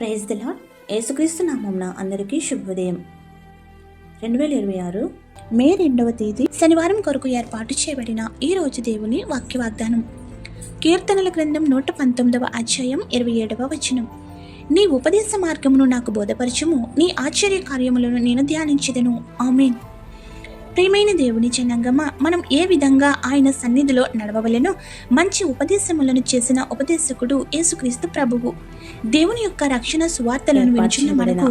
Praise the lord. యేసుక్రీస్తు నామమున అందరికీ శుభోదయం. 2026 మే 2వ తేదీ శనివారం కొరకు ఏర్పాటు చేయబడిన ఈ రోజు దేవుని వాక్య వాగ్దానం. కీర్తనల గ్రంథం 119వ అధ్యాయం 27వ వచనం. నీ ఉపదేశ మార్గమును నాకు బోధపరచుము, నీ ఆశ్చర్య కార్యములను నేను ధ్యానించెదను. ఆమేన్. ప్రియమైన దేవుని జనాంగమా, మనం ఏ విధంగా ఆయన సన్నిధిలో నడవవలెనో మంచి ఉపదేశములను చేసిన ఉపదేశకుడు యేసుక్రీస్తు ప్రభువు. దేవుని యొక్క రక్షణ సువార్తలను వింటున్న మనకు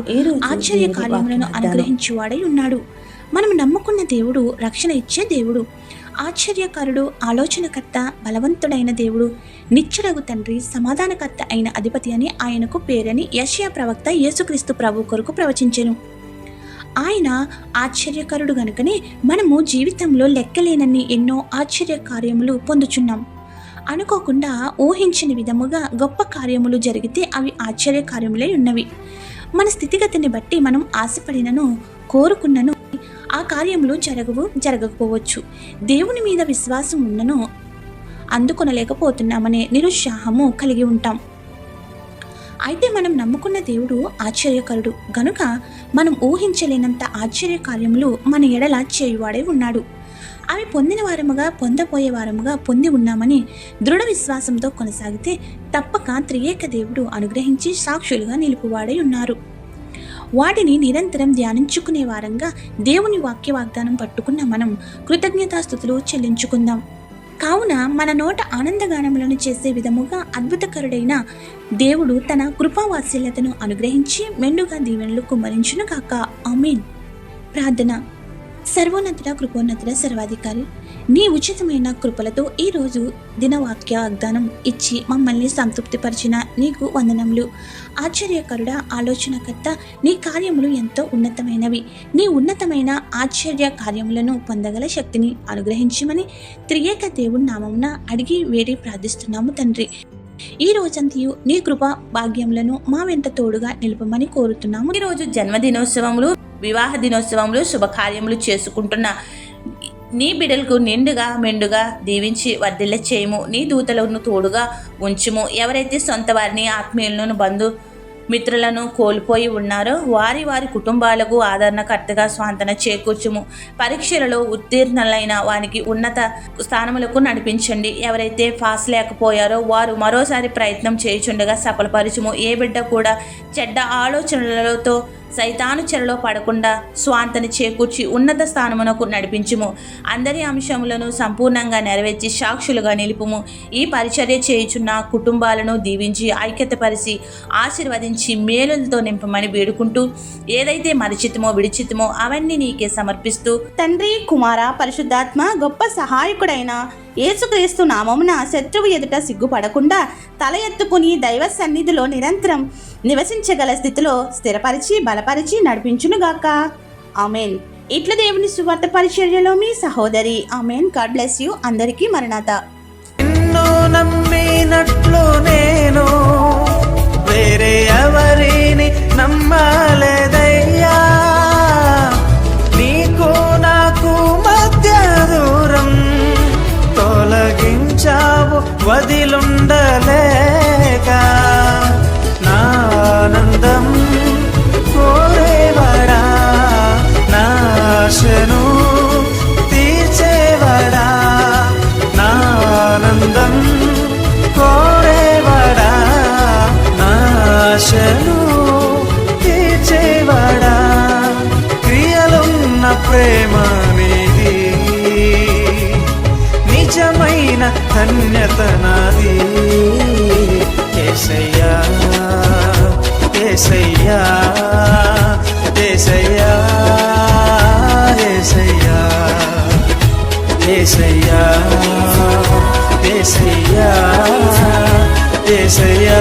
ఆశ్చర్య కార్యములను అనుగ్రహించువాడై ఉన్నాడు. మనం నమ్ముకున్న దేవుడు రక్షణ ఇచ్చే దేవుడు, ఆశ్చర్యకారుడు, ఆలోచనకర్త, బలవంతుడైన దేవుడు, నిత్యుడగు తండ్రి, సమాధానకర్త అయిన అధిపతి అని ఆయనకు పేరని యెషయా ప్రవక్త యేసుక్రీస్తు ప్రభు కొరకు ప్రవచించెను. ఆయన ఆశ్చర్యకరుడు గనుకనే మనము జీవితంలో లెక్కలేనన్ని ఎన్నో ఆశ్చర్య కార్యములు పొందుచున్నాం. అనుకోకుండా ఊహించని విధముగా గొప్ప కార్యములు జరిగితే అవి ఆశ్చర్య కార్యములై ఉన్నవి. మన స్థితిగతిని బట్టి మనం ఆశపడినను కోరుకున్నను ఆ కార్యములు జరగకపోవచ్చు. దేవుని మీద విశ్వాసం ఉన్నను అందుకొనలేకపోతున్నామనే నిరుత్సాహము కలిగి ఉంటాం. అయితే మనం నమ్ముకున్న దేవుడు ఆశ్చర్యకరుడు గనుక మనం ఊహించలేనంత ఆశ్చర్య కార్యములు మన ఎడల చేయువాడే ఉన్నాడు. అవి పొందిన వారముగా పొందబోయే వారముగా పొంది ఉన్నామని దృఢ విశ్వాసంతో కొనసాగితే తప్పక త్రియేక దేవుడు అనుగ్రహించి సాక్షులుగా నిలుపువాడై ఉన్నారు. వాటిని నిరంతరం ధ్యానించుకునే వారంగా దేవుని వాక్య వాగ్దానం పట్టుకున్న మనం కృతజ్ఞతాస్తుతులు చెల్లించుకుందాం. కావున మన నోట ఆనందగానములను చేసే విధముగా అద్భుతకరుడైన దేవుడు తన కృపావాత్సల్యతను అనుగ్రహించి మెండుగా దీవెనలు కుమ్మరించును కాక. ఆమేన్. ప్రార్థన. సర్వోన్నతుడ, కృపోన్నతుడ, సర్వాధికారి, నీ ఉచితమైన కృపలతో ఈరోజు దినవాక్య వాగ్దానం ఇచ్చి మమ్మల్ని సంతృప్తిపరిచిన నీకు వందనములు. ఆశ్చర్యకరుడ, ఆలోచనకర్త, నీ కార్యములు ఎంతో ఉన్నతమైనవి. నీ ఉన్నతమైన ఆశ్చర్య కార్యములను పొందగల శక్తిని అనుగ్రహించమని త్రియేక దేవుని నామమున అడిగి వేడి ప్రార్థిస్తున్నాము తండ్రి. ఈ రోజంతయు నీ కృప భాగ్యములను మా వెంట తోడుగా నిలుపమని కోరుతున్నాము. ఈరోజు జన్మదినోత్సవములు, వివాహ దినోత్సవములు, శుభకార్యములు చేసుకుంటున్న నీ బిడ్డలకు నిండుగా మెండుగా దీవించి వర్ధిల్ల చేయము. నీ దూతలను తోడుగా ఉంచుము. ఎవరైతే సొంత వారిని, ఆత్మీయులను, బంధు మిత్రులను కోల్పోయి ఉన్నారో వారి వారి కుటుంబాలకు ఆదరణకర్తగా స్వాంతన చేకూర్చుము. పరీక్షలలో ఉత్తీర్ణులైన వారికి ఉన్నత స్థానములకు నడిపించండి. ఎవరైతే పాస్ లేకపోయారో వారు మరోసారి ప్రయత్నం చేయుచుండగా సఫలపరచుము. ఏ బిడ్డ కూడా చెడ్డ ఆలోచనలతో సైతాను చెరలో పడకుండా స్వాంతని చేకూర్చి ఉన్నత స్థానమునకు నడిపించుము. అందరి అంశములను సంపూర్ణంగా నెరవేర్చి సాక్షులుగా నిలుపుము. ఈ పరిచర్య చేయుచున్న కుటుంబాలను దీవించి ఐక్యతపరిచి ఆశీర్వదించి మేలులతో నింపమని వేడుకుంటూ ఏదైతే మరిచితమో విడిచితమో అవన్నీ నీకే సమర్పిస్తూ తండ్రి, కుమార, పరిశుద్ధాత్మ గొప్ప సహాయకుడైన యేసుక్రీస్తు నామమున శత్రువు ఎదుట సిగ్గుపడకుండా తల ఎత్తుకుని దైవ సన్నిధిలో నిరంతరం నివసించగల స్థితిలో స్థిరపరిచి బలపరిచి నడిపించునుగాక. ఆమెన్. ఇట్ల దేవుని సువార్త పరిచర్యలో మీ సహోదరి. ఆమెన్. God bless you. అందరికీ మరణాత. ఎన్నో నమ్మినట్లు నేను వేరే ఎవరిని నమ్మలేదయ్యా. నీకు నాకు మధ్య దూరం తొలగించావు వదిలుండలేక. నా ఆనందం కోరేవాడా, నా ఆశను తీర్చేవాడా, నా ఆనందం కోరేవాడా, నా ఆశను తీర్చేవాడా. క్రియలున్న ప్రేమ నీది, నిజమైన ధన్యత నాది. యేసయ్యా, యేసయ్యా, యేసయ్యా, యేసయ్యా, యేసయ్యా, యేసయ్యా, యేసయ్యా.